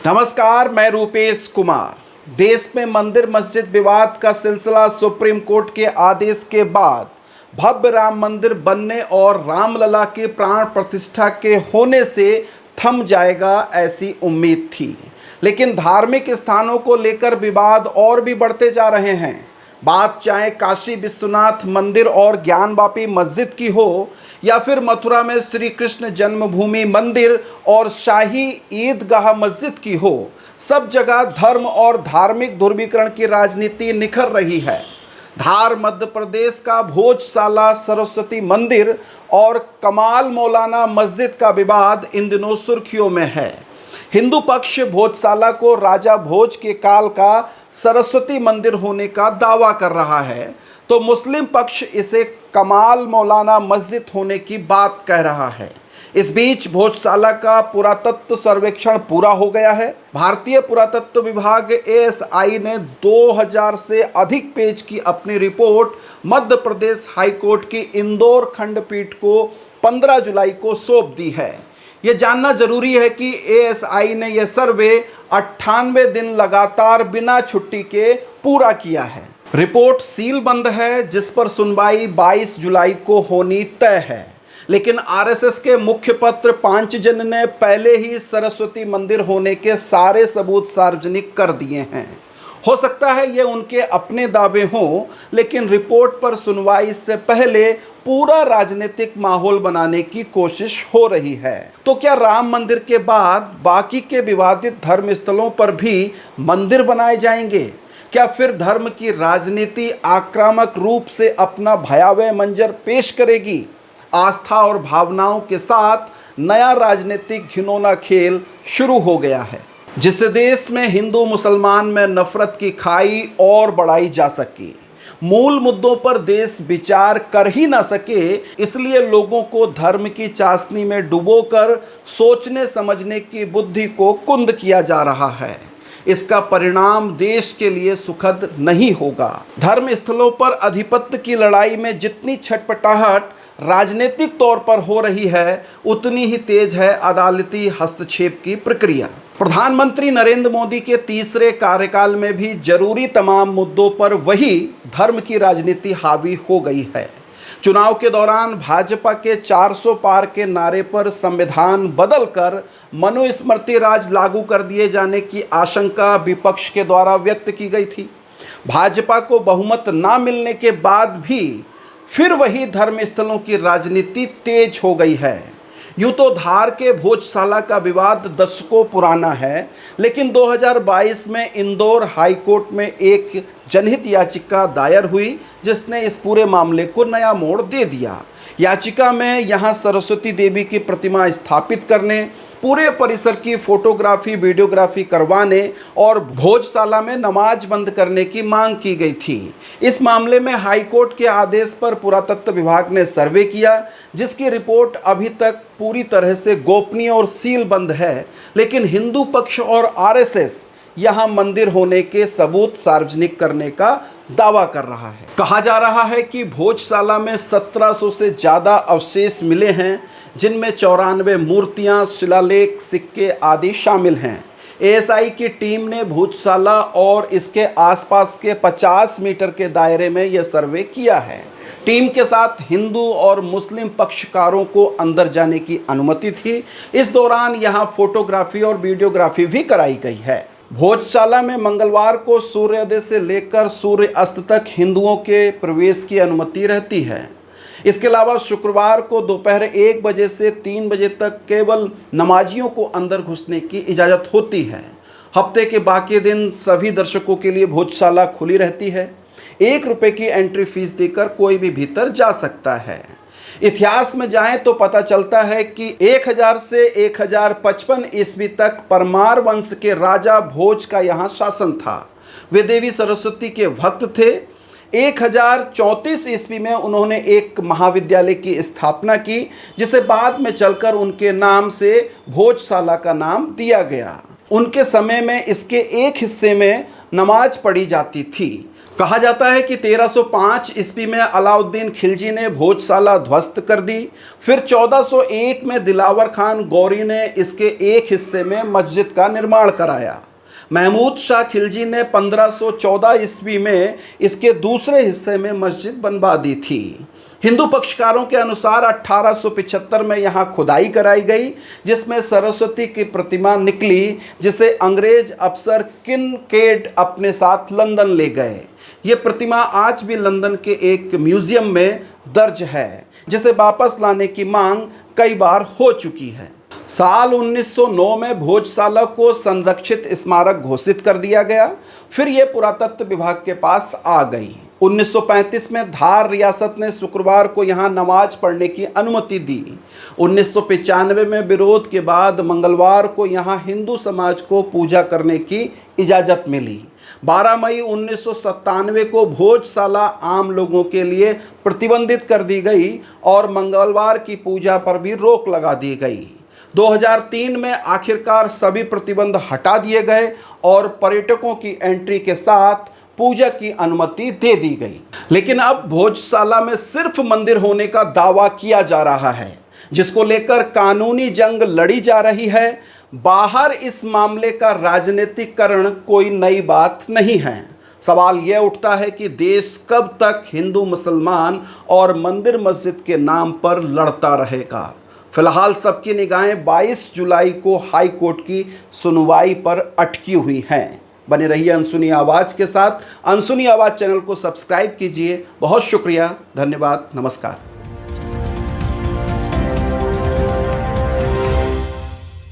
नमस्कार, मैं रूपेश कुमार। देश में मंदिर मस्जिद विवाद का सिलसिला सुप्रीम कोर्ट के आदेश के बाद भव्य राम मंदिर बनने और रामलला की प्राण प्रतिष्ठा के होने से थम जाएगा, ऐसी उम्मीद थी। लेकिन धार्मिक स्थानों को लेकर विवाद और भी बढ़ते जा रहे हैं। बात चाहे काशी विश्वनाथ मंदिर और ज्ञानवापी मस्जिद की हो या फिर मथुरा में श्री कृष्ण जन्मभूमि मंदिर और शाही ईदगाह मस्जिद की हो, सब जगह धर्म और धार्मिक ध्रुवीकरण की राजनीति निखर रही है। धार मध्य प्रदेश का भोजशाला सरस्वती मंदिर और कमाल मौलाना मस्जिद का विवाद इन दिनों सुर्खियों में है। हिंदू पक्ष भोजशाला को राजा भोज के काल का सरस्वती मंदिर होने का दावा कर रहा है, तो मुस्लिम पक्ष इसे कमाल मौलाना मस्जिद होने की बात कह रहा है। इस बीच भोजशाला का पुरातत्व सर्वेक्षण पूरा हो गया है। भारतीय पुरातत्व विभाग ASI ने 2000 से अधिक पेज की अपनी रिपोर्ट मध्य प्रदेश हाईकोर्ट की इंदौर खंडपीठ को 15 जुलाई को सौंप दी है। यह जानना जरूरी है कि ASI ने यह सर्वे 98 दिन लगातार बिना छुट्टी के पूरा किया है। रिपोर्ट सील बंद है, जिस पर सुनवाई 22 जुलाई को होनी तय है। लेकिन RSS के मुखपत्र पांचजन ने पहले ही सरस्वती मंदिर होने के सारे सबूत सार्वजनिक कर दिए हैं। हो सकता है ये उनके अपने दावे हों, लेकिन रिपोर्ट पर सुनवाई से पहले पूरा राजनीतिक माहौल बनाने की कोशिश हो रही है। तो क्या राम मंदिर के बाद बाकी के विवादित धर्म स्थलों पर भी मंदिर बनाए जाएंगे? क्या फिर धर्म की राजनीति आक्रामक रूप से अपना भयावह मंजर पेश करेगी? आस्था और भावनाओं के साथ नया राजनीतिक घिनौना खेल शुरू हो गया है, जिससे देश में हिंदू मुसलमान में नफरत की खाई और बढ़ाई जा सके। मूल मुद्दों पर देश विचार कर ही ना सके, इसलिए लोगों को धर्म की चाशनी में डुबोकर सोचने समझने की बुद्धि को कुंद किया जा रहा है। इसका परिणाम देश के लिए सुखद नहीं होगा। धर्म स्थलों पर आधिपत्य की लड़ाई में जितनी छटपटाहट राजनीतिक तौर पर हो रही है, उतनी ही तेज है अदालती हस्तक्षेप की प्रक्रिया। प्रधानमंत्री नरेंद्र मोदी के तीसरे कार्यकाल में भी जरूरी तमाम मुद्दों पर वही धर्म की राजनीति हावी हो गई है। चुनाव के दौरान भाजपा के 400 पार के नारे पर संविधान बदलकर मनुस्मृति राज लागू कर दिए जाने की आशंका विपक्ष के द्वारा व्यक्त की गई थी। भाजपा को बहुमत ना मिलने के बाद भी फिर वही धर्म स्थलों की राजनीति तेज हो गई है। यूं तो धार के भोजशाला का विवाद दशकों पुराना है, लेकिन 2022 में इंदौर हाईकोर्ट में एक जनहित याचिका दायर हुई, जिसने इस पूरे मामले को नया मोड़ दे दिया। याचिका में यहां सरस्वती देवी की प्रतिमा स्थापित करने, पूरे परिसर की फोटोग्राफी वीडियोग्राफी करवाने और भोजशाला में नमाज बंद करने की मांग की गई थी। इस मामले में हाईकोर्ट के आदेश पर पुरातत्व विभाग ने सर्वे किया, जिसकी रिपोर्ट अभी तक पूरी तरह से गोपनीय और सील बंद है। लेकिन हिंदू पक्ष और RSS यहां मंदिर होने के सबूत सार्वजनिक करने का दावा कर रहा है। कहा जा रहा है कि भोजशाला में 1700 से ज़्यादा अवशेष मिले हैं, जिनमें 94 मूर्तियां, शिलालेख, सिक्के आदि शामिल हैं। ASI की टीम ने भोजशाला और इसके आसपास के 50 मीटर के दायरे में यह सर्वे किया है। टीम के साथ हिंदू और मुस्लिम पक्षकारों को अंदर जाने की अनुमति थी। इस दौरान यहां फोटोग्राफी और वीडियोग्राफी भी कराई गई है। भोजशाला में मंगलवार को सूर्योदय से लेकर सूर्य अस्त तक हिंदुओं के प्रवेश की अनुमति रहती है। इसके अलावा शुक्रवार को दोपहर 1 बजे से 3 बजे तक केवल नमाजियों को अंदर घुसने की इजाज़त होती है। हफ्ते के बाकी दिन सभी दर्शकों के लिए भोजशाला खुली रहती है। 1 रुपये की एंट्री फीस देकर कोई भी भीतर जा सकता है। इतिहास में जाएं तो पता चलता है कि 1000 से 1055 ईस्वी तक परमार वंश के राजा भोज का यहाँ शासन था। वे देवी सरस्वती के भक्त थे। 1034 ईस्वी में उन्होंने एक महाविद्यालय की स्थापना की, जिसे बाद में चलकर उनके नाम से भोजशाला का नाम दिया गया। उनके समय में इसके एक हिस्से में नमाज पढ़ी जाती थी। कहा जाता है कि 1305 ईस्वी में अलाउद्दीन खिलजी ने भोजशाला ध्वस्त कर दी। फिर 1401 में दिलावर खान गौरी ने इसके एक हिस्से में मस्जिद का निर्माण कराया। महमूद शाह खिलजी ने 1514 ईस्वी में इसके दूसरे हिस्से में मस्जिद बनवा दी थी। हिंदू पक्षकारों के अनुसार 1875 में यहाँ खुदाई कराई गई, जिसमें सरस्वती की प्रतिमा निकली, जिसे अंग्रेज अफसर किनकेड अपने साथ लंदन ले गए। ये प्रतिमा आज भी लंदन के एक म्यूजियम में दर्ज है, जिसे वापस लाने की मांग कई बार हो चुकी है। साल 1909 में भोजशाला को संरक्षित स्मारक घोषित कर दिया गया। फिर यह पुरातत्व विभाग के पास आ गई। 1935 में धार रियासत ने शुक्रवार को यहाँ नमाज पढ़ने की अनुमति दी। 1995 में विरोध के बाद मंगलवार को यहाँ हिंदू समाज को पूजा करने की इजाज़त मिली। 12 मई 1997 को भोजशाला आम लोगों के लिए प्रतिबंधित कर दी गई और मंगलवार की पूजा पर भी रोक लगा दी गई। 2003 में आखिरकार सभी प्रतिबंध हटा दिए गए और पर्यटकों की एंट्री के साथ पूजा की अनुमति दे दी गई। लेकिन अब भोजशाला में सिर्फ मंदिर होने का दावा किया जा रहा है, जिसको लेकर कानूनी जंग लड़ी जा रही है। बाहर इस मामले का राजनीतिकरण कोई नई बात नहीं है। सवाल यह उठता है कि देश कब तक हिंदू मुसलमान और मंदिर मस्जिद के नाम पर लड़ता रहेगा। फिलहाल सबकी निगाहें 22 जुलाई को हाई कोर्ट की सुनवाई पर अटकी हुई हैं। बने रहिए अनसुनी आवाज़ के साथ। अनसुनी आवाज़ चैनल को सब्सक्राइब कीजिए। बहुत शुक्रिया, धन्यवाद, नमस्कार।